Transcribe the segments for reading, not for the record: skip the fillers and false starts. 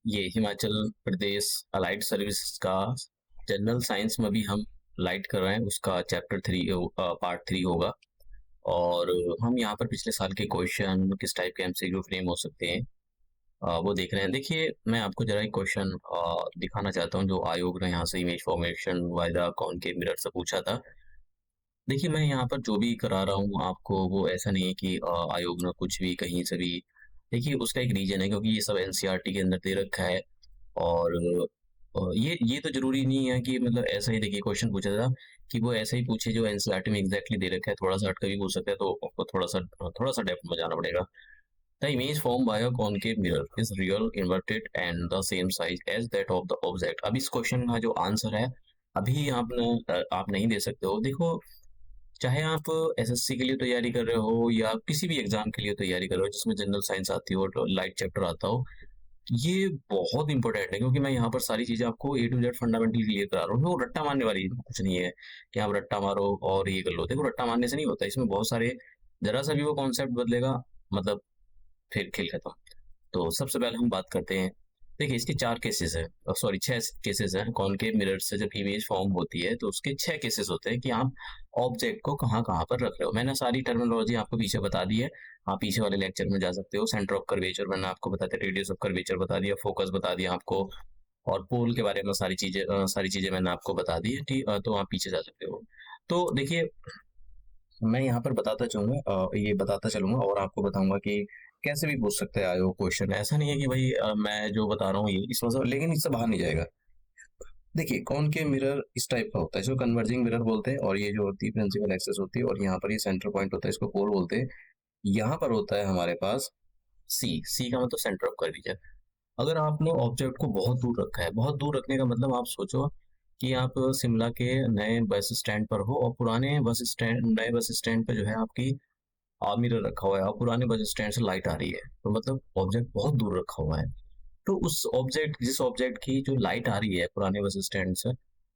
ये Himachal Pradesh allied services का general science में भी हम लाइट कर रहे हैं, उसका चैप्टर 3 पार्ट 3 होगा। और हम यहाँ पर पिछले साल के क्वेश्चन किस टाइप के एमसीक्यू फ्रेम हो सकते हैं वो देख रहे हैं। देखिए, मैं आपको जरा एक क्वेश्चन दिखाना चाहता हूँ जो आयोग ने यहाँ से इमेज फॉर्मेशन वायदा कॉनकेव मिरर से पूछा था। देखिए, मैं यहाँ पर जो भी करा रहा हूँ आपको, वो ऐसा नहीं है कि आयोग ने कुछ भी कहीं से भी। देखिए, उसका एक रीजन है, क्योंकि ये सब एनसीईआरटी के अंदर दे रखा है। और ये तो जरूरी नहीं है कि मतलब ऐसा ही। देखिए, क्वेश्चन पूछा था कि वो ऐसा ही पूछे जो एनसीईआरटी में एग्जैक्टली दे रखा है, थोड़ा सा हटकर भी पूछ सकता है, तो आपको थोड़ा सा डेप्थ में जाना पड़ेगा। The image form by a concave mirror is real inverted and the same size as that of the object. अब इस क्वेश्चन का जो आंसर है, अभी आप नहीं दे सकते हो। देखो, चाहे आप एसएससी के लिए तैयारी कर रहे हो या किसी भी एग्जाम के लिए तैयारी कर रहे हो जिसमें जनरल साइंस आती हो और लाइट चैप्टर आता हो, ये बहुत इंपॉर्टेंट है, क्योंकि मैं यहाँ पर सारी चीजें आपको ए टू जेड फंडामेंटल क्लियर करा रहा हूँ। वो रट्टा मारने वाली कुछ नहीं है कि आप रट्टा मारो और ये कर लो। देखो, रट्टा मारने से नहीं होता, इसमें बहुत सारे, जरा सा भी वो कॉन्सेप्ट बदलेगा, मतलब फिर खेल खत्म। तो सबसे पहले हम बात करते हैं। देखिए, इसके 4 केसेस हैं, सॉरी 6 केसेस हैं। कॉनकेव मिरर से जब इमेज फॉर्म होती है तो उसके 6 केसेस होते हैं कि आप ऑब्जेक्ट को कहाँ कहाँ पर रख रहे हो। मैंने सारी टर्मिनोलॉजी आपको पीछे बता दी है, आप पीछे वाले लेक्चर में जा सकते हो। सेंटर ऑफ कर्वेचर मैंने आपको बता दिया, रेडियस ऑफ कर्वेचर बता दिया, फोकस बता दिया आपको, और पोल के बारे में सारी चीजें मैंने आपको बता दी है। ठीक, तो आप पीछे जा सकते हो। तो देखिए, मैं यहाँ पर ये बताता चलूंगा और आपको बताऊंगा कि कैसे भी पूछ सकते हैं आयोग क्वेश्चन। ऐसा नहीं है कि भाई मैं जो बता रहा हूँ ये इसमें से, लेकिन इससे बाहर नहीं जाएगा। देखिए, कॉनकेव मिरर इस टाइप का होता है, इसको कन्वर्जिंग मिरर बोलते हैं। और ये जो होती है प्रिंसिपल एक्सेस होती है, और यहाँ पर ये सेंटर पॉइंट होता है, इसको पोल बोलते हैं। यहाँ पर होता है हमारे पास सी का मतलब सेंटर ऑफ कर्वेचर। अगर आपने ऑब्जेक्ट को बहुत दूर रखा है, बहुत दूर रखने का मतलब आप सोचो कि आप शिमला के नए बस स्टैंड पर हो और नए बस स्टैंड पर जो है आपकी मिरर रखा हुआ है, और पुराने बस स्टैंड से लाइट आ रही है, तो मतलब ऑब्जेक्ट बहुत दूर रखा हुआ है। तो जिस ऑब्जेक्ट की जो लाइट आ रही है पुराने बस स्टैंड से,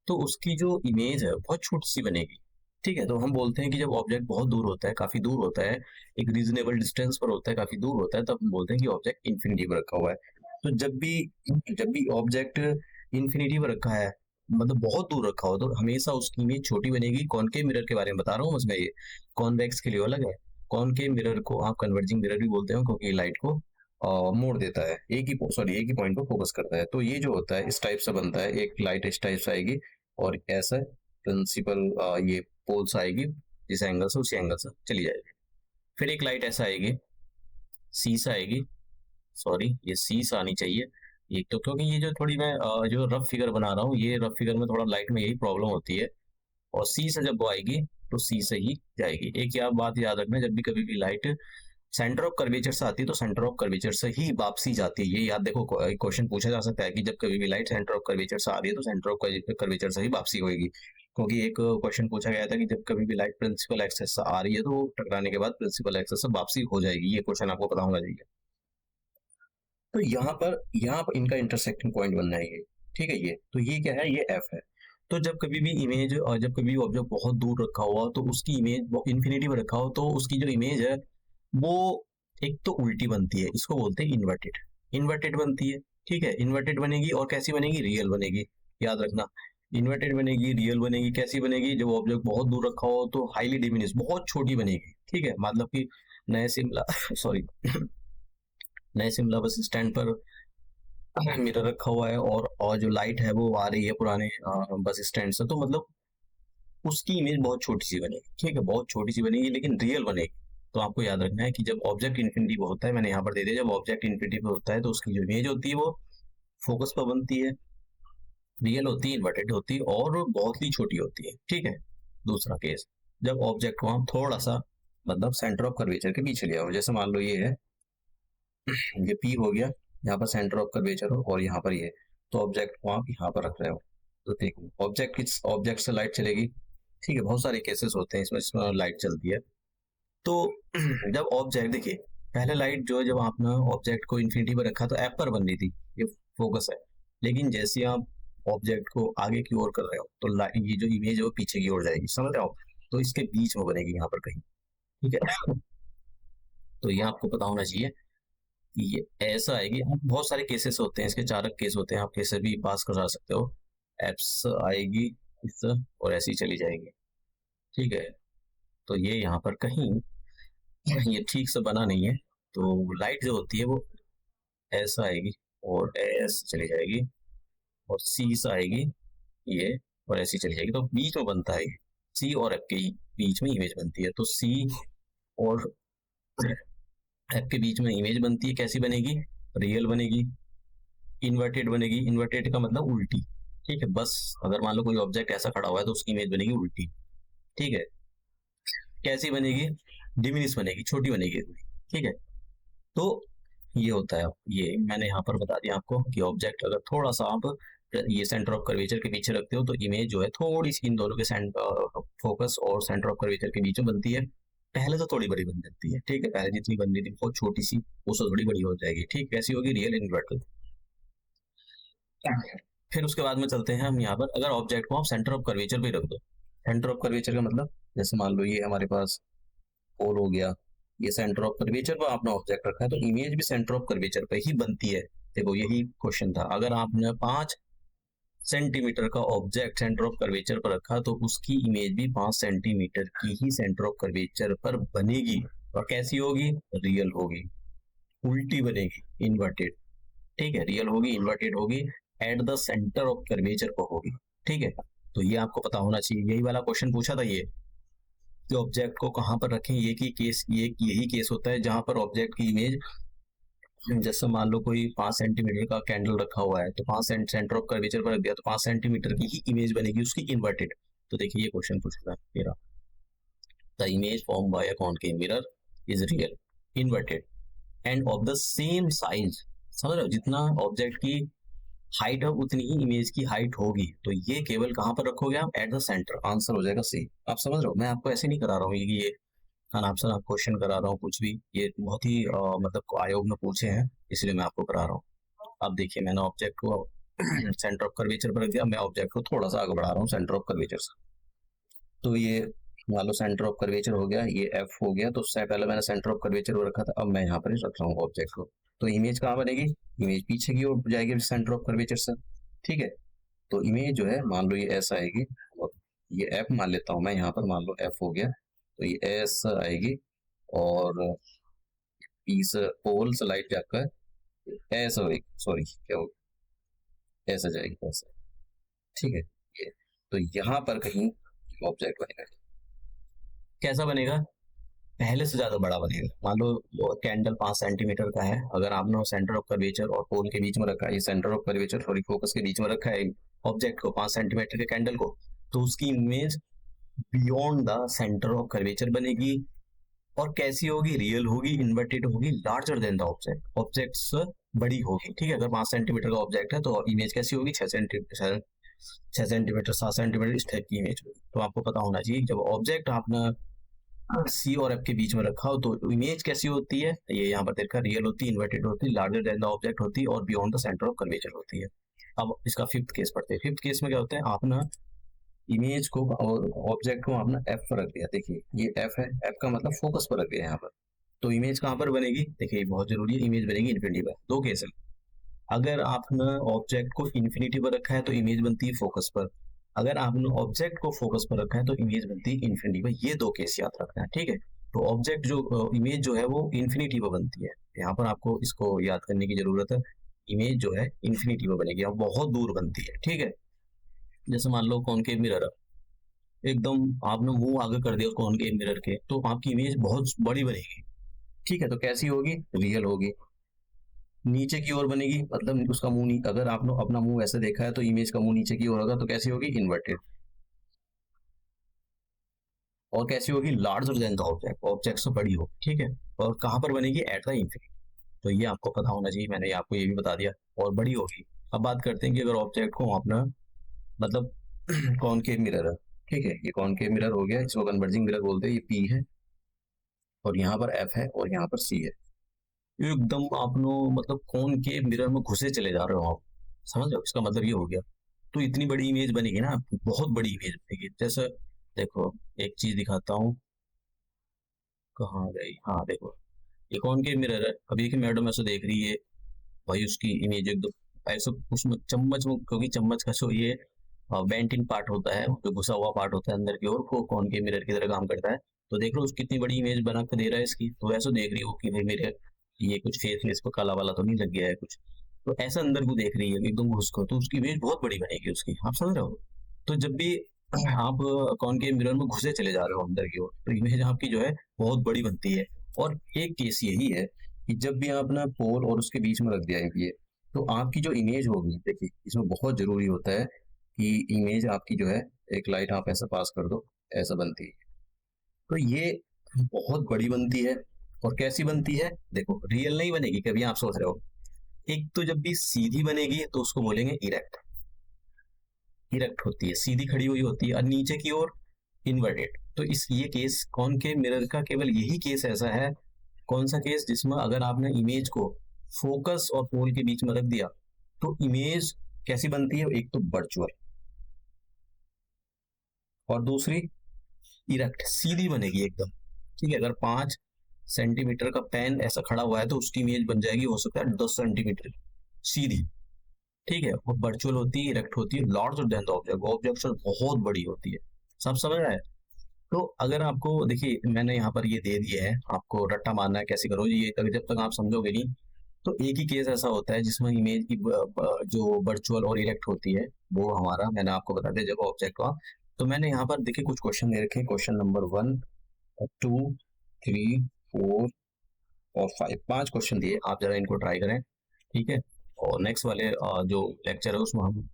तो उसकी जो इमेज है बहुत छोटी सी बनेगी। ठीक है, तो हम बोलते हैं कि जब ऑब्जेक्ट बहुत दूर होता है, काफी दूर होता है, एक रीजनेबल डिस्टेंस पर होता है, काफी दूर होता है, तब हम बोलते हैं कि ऑब्जेक्ट इन्फिनिटी पर रखा हुआ है। तो जब भी ऑब्जेक्ट इन्फिनिटी पर रखा है, मतलब बहुत दूर रखा हो, तो हमेशा उसकी इमेज छोटी बनेगी। कॉनकेव मिरर के बारे में बता रहा हूँ उसमें, ये कॉन्वेक्स के लिए अलग है। कॉनकेव मिरर को आप कन्वर्जिंग मिरर भी बोलते हो, क्योंकि लाइट को मोड़ देता है, एक ही पॉइंट को फोकस करता है। तो ये जो होता है इस टाइप से बनता है, एक लाइट इस टाइप से आएगी, और ऐसा प्रिंसिपल ये पोल्स आएगी, जिस एंगल से उसी एंगल से चली जाएगी। फिर एक लाइट ऐसा आएगी, सी से आएगी, सॉरी ये सी से आनी चाहिए। एक तो क्योंकि ये जो थोड़ी मैं जो रफ फिगर बना रहा हूँ, ये रफ फिगर में थोड़ा लाइट में यही प्रॉब्लम होती है। और सी से जब वो आएगी तो सी से ही जाएगी। एक बात याद रखना, जब भी कभी भी लाइट सेंटर ऑफ कर्वेचर से आती है तो सेंटर ऑफ कर्वेचर से ही वापसी जाती है। ये याद देखो, क्वेश्चन पूछा जा सकता है कि जब कभी भी लाइट सेंटर ऑफ कर्वेचर से आ रही है तो सेंटर ऑफ कर्वेचर से ही वापसी होगी। क्योंकि एक क्वेश्चन पूछा गया था कि जब कभी भी लाइट प्रिंसिपल एक्सेस से आ रही है तो टकराने के बाद प्रिंसिपल एक्सेस से वापसी हो जाएगी। ये क्वेश्चन आपको पता होना चाहिए। तो यहाँ पर इनका इंटरसेक्टिंग पॉइंट बनना है ये। ठीक है, ये तो ये क्या है, ये एफ है। तो जब कभी भी इमेज, और जब कभी ऑब्जेक्ट बहुत दूर रखा हुआ तो उसकी इमेज इन्फिनिटी में रखा हो, तो उसकी जो इमेज है वो एक तो उल्टी बनती है, इसको बोलते हैं इन्वर्टेड। इन्वर्टेड बनती है, ठीक है, इन्वर्टेड बनेगी। और कैसी बनेगी, रियल बनेगी। याद रखना, इन्वर्टेड बनेगी, रियल बनेगी। कैसी बनेगी, जब ऑब्जेक्ट बहुत दूर रखा हो तो हाईली डिमिनिश, बहुत छोटी बनेगी। ठीक है, मतलब कि नए शिमला सॉरी नए शिमला बस स्टैंड पर मिरर रखा हुआ है, और जो लाइट है वो आ रही है पुराने बस स्टैंड से, तो मतलब उसकी इमेज बहुत छोटी सी बनेगी। ठीक है, बहुत छोटी सी बनेगी, लेकिन रियल बनेगी। तो आपको याद रखना है कि जब ऑब्जेक्ट इन्फिनिटी पे होता है, मैंने यहाँ पर दे दिया, जब ऑब्जेक्ट इन्फिनिटी पे होता है तो उसकी जो इमेज होती है वो फोकस पर बनती है, रियल होती है, इन्वर्टेड होती है, और बहुत ही छोटी होती है। ठीक है। दूसरा केस, जब ऑब्जेक्ट को हम थोड़ा सा, मतलब सेंटर ऑफ कर्वेचर के पीछे लिया हो, जैसे मान लो ये है, ये पी हो गया, यहाँ पर सेंटर ऑफ कर्वेचर हो, और यहाँ पर ये, तो ऑब्जेक्ट को आप यहाँ पर रख रहे हो, तो देखो ऑब्जेक्ट से लाइट चलेगी। ठीक है, बहुत सारे केसेस होते हैं इसमें लाइट चलती है। तो जब ऑब्जेक्ट, देखिए, पहले लाइट जो है, जब आपने ऑब्जेक्ट को इन्फिनिटी पर रखा तो एप पर बन रही थी, ये फोकस है। लेकिन जैसे ही आप ऑब्जेक्ट को आगे की ओर कर रहे हो तो ये जो इमेज है वो पीछे की ओर जाएगी, समझ रहे हो। तो इसके बीच में बनेगी यहाँ पर कहीं। ठीक है, तो ये आपको पता होना चाहिए। ये ऐसा आएगी। अब बहुत सारे केसेस होते हैं, इसके 4 केस होते हैं, आप कैसे भी पास करा सकते हो। एप्स आएगी इस और ऐसी चली जाएगी, ठीक है। तो ये यहाँ पर कहीं ये ठीक से बना नहीं है, तो लाइट जो होती है वो ऐसा आएगी और ऐसे चली जाएगी और सी से आएगी ये और ऐसी चली जाएगी, तो बीच में बनता है सी और एफ के बीच में इमेज बनती है। तो सी और एफ के बीच में इमेज बनती है, कैसी बनेगी? रियल बनेगी, इन्वर्टेड बनेगी। इन्वर्टेड का मतलब उल्टी, ठीक है। बस अगर मान लो कोई ऑब्जेक्ट ऐसा खड़ा हुआ है तो उसकी इमेज बनेगी उल्टी, ठीक है। कैसी बनेगी? डिमिनिश बनेगी, छोटी बनेगी, ठीक है। तो ये होता है, ये मैंने यहाँ पर बता दिया आपको कि ऑब्जेक्ट अगर थोड़ा सा आप ये सेंटर ऑफ कर्वेचर के पीछे रखते हो तो इमेज जो है थोड़ी सी इन दोनों के फोकस और सेंटर ऑफ कर्वेचर के बीच में बनती है। पहले तो थोड़ी बड़ी बन जाती है, ठीक है। पहले जितनी बन रही थी बहुत छोटी सी, उससे थोड़ी बड़ी हो जाएगी, ठीक। कैसी होगी? Real inverted. फिर उसके बाद में चलते हैं हम यहाँ पर, अगर ऑब्जेक्ट को आप सेंटर ऑफ कर्वेचर पे रख दो। सेंटर ऑफ कर्वेचर का मतलब, जैसे मान लो ये हमारे पास पोल हो गया, ये सेंटर ऑफ कर्वेचर पर आपने ऑब्जेक्ट रखा है तो इमेज भी सेंटर ऑफ कर्वेचर पे ही बनती है। देखो यही क्वेश्चन था, अगर आपने 5 सेंटीमीटर का ऑब्जेक्ट सेंटर ऑफ कर्वेचर पर रखा तो उसकी इमेज भी 5 सेंटीमीटर की ही सेंटर ऑफ कर्वेचर पर बनेगी। और कैसी होगी? रियल होगी, उल्टी बनेगी, इन्वर्टेड, ठीक है। रियल होगी, इन्वर्टेड होगी, at the centre of curvature पर होगी, ठीक है। तो ये आपको पता होना चाहिए, यही वाला क्वेश्चन पूछा था ये, कि ऑब्जेक्ट को कहाँ पर रखें। ये की केस, ये यही केस होता है जहां पर ऑब्जेक्ट की इमेज, जैसे मान लो कोई 5 सेंटीमीटर का कैंडल रखा हुआ है तो 5 सेंटर ऑफ कर्वेचर पर रख दिया तो 5 सेंटीमीटर की ही इमेज बनेगी उसकी इन्वर्टेड। तो देखिए ये क्वेश्चन पूछता है मेरा, the image form by a concave mirror is real inverted end of the same size. समझ रहे हो, जितना ऑब्जेक्ट की हाइट है उतनी ही इमेज की हाइट होगी। तो ये केवल कहां पर रखोगे आप? At the centre. आंसर हो जाएगा सी। आप समझ रहे हो, मैं आपको ऐसे नहीं करा रहा हूँ ये आपसे आप क्वेश्चन करा रहा हूँ कुछ भी, ये बहुत ही मतलब आयोग में पूछे हैं इसलिए मैं आपको करा रहा हूँ। अब देखिए मैंने ऑब्जेक्ट को सेंटर ऑफ कर्वेचर पर रख दिया, मैं ऑब्जेक्ट को थोड़ा सा आगे बढ़ा रहा हूँ सेंटर ऑफ कर्वेचर से। तो ये मान लो सेंटर ऑफ कर्वेचर हो गया, ये एफ हो गया, तो उससे पहले मैंने सेंटर ऑफ कर्वेचर को रखा था, अब मैं यहाँ पर ही रख रहा हूँ ऑब्जेक्ट को। तो इमेज कहाँ बनेगी? इमेज पीछे की ओर जाएगी सेंटर ऑफ कर्वेचर से, ठीक है। तो इमेज जो है मान लो ये ऐसा आएगी और ये एफ मान लेता हूँ मैं यहाँ पर, मान लो एफ हो गया तो ये ऐसा आएगी और पीस पोल से लाइट जाकर ऐसा होगी, सॉरी क्या हो, ऐसा जाएगी ऐसा, ठीक है। ये तो यहाँ पर कहीं ऑब्जेक्ट बनेगा, कैसा बनेगा? पहले से ज्यादा बड़ा बनेगा। मान लो कैंडल 5 सेंटीमीटर का है, अगर आपने सेंटर ऑफ कर्वेचर और पोल के बीच में रखा है, ये centre of curvature sorry focus के बीच में रखा है ऑब्जेक्ट को 5 सेंटीमीटर के कैंडल को, तो उसकी image beyond the centre of curvature बनेगी। और कैसी होगी? रियल होगी, इन्वर्टेड होगी, larger than the object, object से बड़ी होगी, ठीक है। अगर 5 सेंटीमीटर का ऑब्जेक्ट है तो इमेज कैसी होगी? 6 सेंटीमीटर 7 सेंटीमीटर इस टाइप की इमेज होगी। तो आपको पता होना चाहिए जब ऑब्जेक्ट आपने सी और एफ के बीच में रखा हो तो इमेज कैसी होती है, ये यहाँ पर देखा, रियल होती है, इन्वर्टेड होती है, लार्जर देन द ऑब्जेक्ट होती है और beyond the centre of curvature होती है। अब इसका फिफ्थ केस पढ़ते हैं। फिफ्थ केस में क्या होता है, आपने इमेज को और ऑब्जेक्ट को आपने एफ पर रख दिया, देखिए ये एफ है, एफ का मतलब फोकस पर रख दिया यहाँ पर। तो इमेज कहाँ पर बनेगी? देखिए बहुत जरूरी है, इमेज बनेगी इन्फिनिटी पर। दो केस है, अगर आपने ऑब्जेक्ट को इन्फिनिटी पर रखा है तो इमेज बनती है फोकस पर, अगर आपने ऑब्जेक्ट को फोकस पर रखा है तो इमेज बनती है इन्फिनिटी पर। ये दो केस याद रखना है, ठीक है। तो ऑब्जेक्ट जो इमेज जो है वो इन्फिनिटी पर बनती है, यहाँ पर आपको इसको याद करने की जरूरत है। इमेज जो है इन्फिनिटी पर बनेगी और बहुत दूर बनती है, ठीक है। जैसे मान लो कॉनकेव मिरर, एकदम आपने मुंह आगे कर दिया कॉनकेव मिरर के तो आपकी इमेज बहुत बड़ी बनेगी, ठीक है। तो कैसी होगी? रियल होगी। नीचे की ओर बनेगी, मतलब उसका मुंह नहीं, अगर आपने अपना मुंह ऐसे देखा है तो इमेज का मुंह नीचे की ओर होगा, तो कैसी होगी? इन्वर्टेड। और कैसी होगी? Larger than the object, object से बड़ी हो, ठीक है। और कहां पर बनेगी? At the infinity. तो ये आपको पता होना चाहिए, मैंने आपको ये भी बता दिया, और बड़ी होगी। अब बात करते हैं कि अगर ऑब्जेक्ट को अपना मतलब कॉनकेव मिरर है, ठीक है, ये कॉनकेव मिरर हो गया, इसको कन्वर्जिंग मिरर बोलते हैं, ये पी है और यहाँ पर एफ है और यहाँ पर सी है। एकदम आपनो मतलब कौन के मिरर में घुसे चले जा रहे हो आप, समझ रहे हो, इसका मतलब ये हो गया। तो इतनी बड़ी इमेज बनेगी ना, बहुत बड़ी इमेज बनेगी। जैसे देखो एक चीज दिखाता हूँ, कहाँ गई, हाँ देखो, ये कॉनकेव मिरर है। अभी देखिए मैडम ऐसा देख रही है, भाई उसकी इमेज एकदम ऐसा उसमें चम्मच में, क्योंकि चम्मच का जो ये बेंट इन पार्ट होता है, जो घुसा हुआ पार्ट होता है अंदर की ओर, वो कॉनकेव मिरर की तरह काम करता है। तो देख लो कितनी बड़ी इमेज बना के दे रहा है इसकी, तो ऐसा देख रही हो कि भाई मेरे ये कुछ फेस पे काला वाला तो नहीं लग गया है कुछ, तो ऐसा अंदर को देख रही है एकदम घुस को, तो उसकी इमेज बहुत बड़ी बनेगी उसकी, आप समझ रहे हो। तो जब भी आप कॉनकेव मिरर में घुसे चले जा रहे हो अंदर की ओर, तो इमेज आपकी जो है बहुत बड़ी बनती है। और एक केस यही है कि जब भी आप ना पोल और उसके बीच में रख दिया है ये, तो आपकी जो इमेज होगी, देखिए इसमें बहुत जरूरी होता है कि इमेज आपकी जो है, एक लाइट आप ऐसा पास कर दो, ऐसा बनती है। तो ये बहुत बड़ी बनती है। और कैसी बनती है, देखो रियल नहीं बनेगी कभी, आप सोच रहे हो। एक तो जब भी सीधी बनेगी तो उसको बोलेंगे इरेक्ट, इरेक्ट होती है, सीधी खड़ी हुई होती है, और नीचे की ओर इन्वर्टेड। तो इस ये केस कॉनकेव मिरर का केवल यही केस ऐसा है, कौन सा केस, जिसमें अगर आपने इमेज को फोकस और पोल के बीच में रख दिया तो इमेज कैसी बनती है, एक तो वर्चुअल, और दूसरी इरेक्ट, सीधी बनेगी एकदम। ठीक है, अगर 5 सेंटीमीटर का पेन ऐसा खड़ा हुआ है तो उसकी इमेज बन जाएगी, हो सकता है 10 सेंटीमीटर सीधी। ठीक है, वो वर्चुअल होती है, इरेक्ट होती है, larger than the object, object से बहुत बड़ी होती है। सब समझ रहा है। तो अगर आपको देखिए मैंने यहाँ पर ये दे दिया है, आपको रट्टा मारना है कैसे करो ये, तक जब तक आप समझोगे नहीं। तो एक ही केस ऐसा होता है जिसमें इमेज की जो वर्चुअल और इरेक्ट होती है, वो हमारा मैंने आपको बता दिया जब ऑब्जेक्ट का। तो मैंने यहाँ पर देखिए कुछ क्वेश्चन दे रखे हैं, क्वेश्चन नंबर 1, 2, 3, 4 और 5, 5 क्वेश्चन दिए, आप जरा इनको ट्राई करें। ठीक है, और नेक्स्ट वाले जो लेक्चर है उसमें हम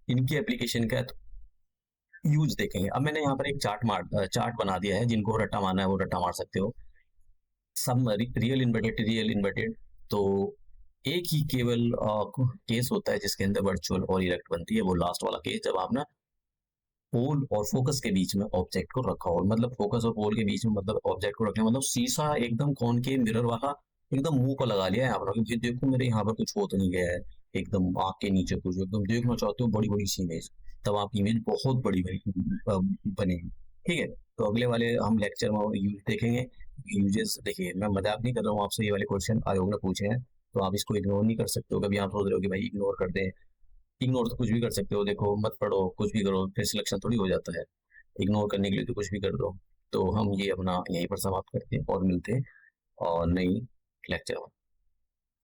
इनकी एप्लीकेशन का यूज देखेंगे। अब मैंने यहाँ पर एक चार्ट बना दिया है, जिनको रट्टा मारना है वो रट्टा मार सकते हो। सब रियल इन्वर्टेड, रियल इन्वर्टेड। तो एक ही केवल केस होता है जिसके अंदर वर्चुअल और इरेक्ट बनती है, वो लास्ट वाला केस, जब आप ना पोल और फोकस के बीच में ऑब्जेक्ट को रखा हो, मतलब फोकस और पोल के बीच में, मतलब ऑब्जेक्ट को रखना, मतलब शीशा एकदम कॉनकेव मिरर वाला एकदम मुंह को लगा लिया है यहाँ पर, कि देखो मेरे यहाँ पर कुछ हो तो नहीं गया है, एकदम आँख के नीचे कुछ एकदम देखना चाहते हो बड़ी बड़ी सी इमेज, तब आपकी इमेज बहुत बड़ी बनेगी। ठीक है, तो अगले वाले हम लेक्चर में यूज देखेंगे। यूजेस देखिए, मैं मजाक नहीं कर रहा हूँ आपसे, ये वाले क्वेश्चन आयोग ने पूछे हैं, तो आप इसको इग्नोर नहीं कर सकते हो। कभी आप सोच रहे हो कि भाई इग्नोर कर दें, इग्नोर तो कुछ भी कर सकते हो, देखो मत पढ़ो कुछ भी करो फिर सिलेक्शन थोड़ी हो जाता है। इग्नोर करने के लिए तो कुछ भी कर दो। तो हम ये अपना यहीं पर समाप्त करते हैं और मिलते हैं और नई लेक्चर में।